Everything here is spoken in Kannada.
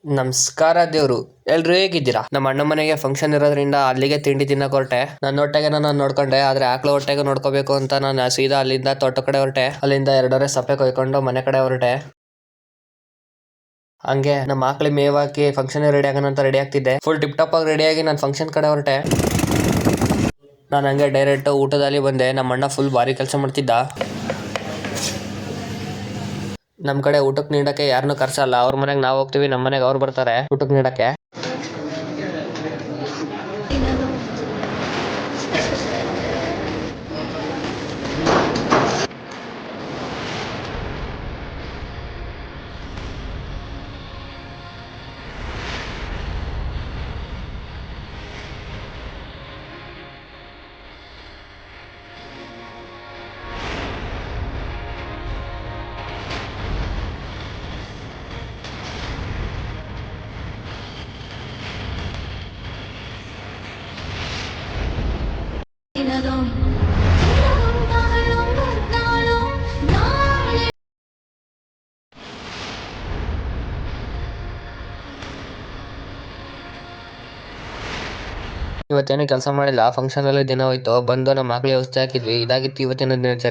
ನಮಸ್ಕಾರ ದೇವ್ರು. ಎಲ್ರು ಹೇಗಿದ್ದೀರಾ? ನಮ್ಮ ಅಣ್ಣ ಮನೆಗೆ ಫಂಕ್ಷನ್ ಇರೋದ್ರಿಂದ ಅಲ್ಲಿಗೆ ತಿಂಡಿ ತಿನ್ನಕ್ ಹೊರಟೆ. ನನ್ನ ಹೊಟ್ಟೆಗೆ ನಾನು ನೋಡ್ಕೊಂಡೆ, ಆದ್ರೆ ಆಕಳ ಹೊಟ್ಟೆಗೆ ನೋಡ್ಕೋಬೇಕು ಅಂತ ನಾನು ಸೀದಾ ಅಲ್ಲಿಂದ ತೋಟ ಕಡೆ ಹೊರಟೆ. ಅಲ್ಲಿಂದ 2 ಸಪ್ಪೆ ಕೊಯ್ಕೊಂಡು ಮನೆ ಕಡೆ ಹೊರಟೆ. ಹಂಗೆ ನಮ್ಮ ಆಕಳಿ ಮೇವಾಕಿ ಫಂಕ್ಷನ್ ರೆಡಿ ಆಗೋಣ ಅಂತ ರೆಡಿ ಆಗ್ತಿದ್ದೆ. ಫುಲ್ ಟಿಪ್ ಟಾಪ್ ಆಗಿ ರೆಡಿ ಆಗಿ ನಾನು ಫಂಕ್ಷನ್ ಕಡೆ ಹೊರಟೆ. ನಾನು ಹಂಗೆ ಡೈರೆಕ್ಟ್ ಊಟದಲ್ಲಿ ಬಂದೆ. ನಮ್ಮ ಅಣ್ಣ ಫುಲ್ ಭಾರಿ ಕೆಲಸ ಮಾಡ್ತಿದ್ದ. ನಮ್ ಕಡೆ ಊಟಕ್ಕೆ ನೀಡಕ್ಕೆ ಯಾರನ್ನೂ ಕರ್ಸಲ್ಲ. ಅವ್ರ ಮನೆಗೆ ನಾವು ಹೋಗ್ತೀವಿ, ನಮ್ಮ ಮನೆಗೆ ಅವ್ರು ಬರ್ತಾರೆ ಊಟಕ್ಕೆ ನೀಡಕ್ಕೆ. ಇವತ್ತೇನು ಕೆಲಸ ಮಾಡಿಲ್ಲ. ಫಂಕ್ಷನ್ ಅಲ್ಲಿ ದಿನ ಹೋಯ್ತು. ಬಂದು ನಮ್ಮ ಮಕ್ಳಿಗೆ ಔಷಧಿ ಹಾಕಿದ್ವಿ. ಇದಾಗಿತ್ತು ಇವತ್ತಿನ ದಿನಚರಿ.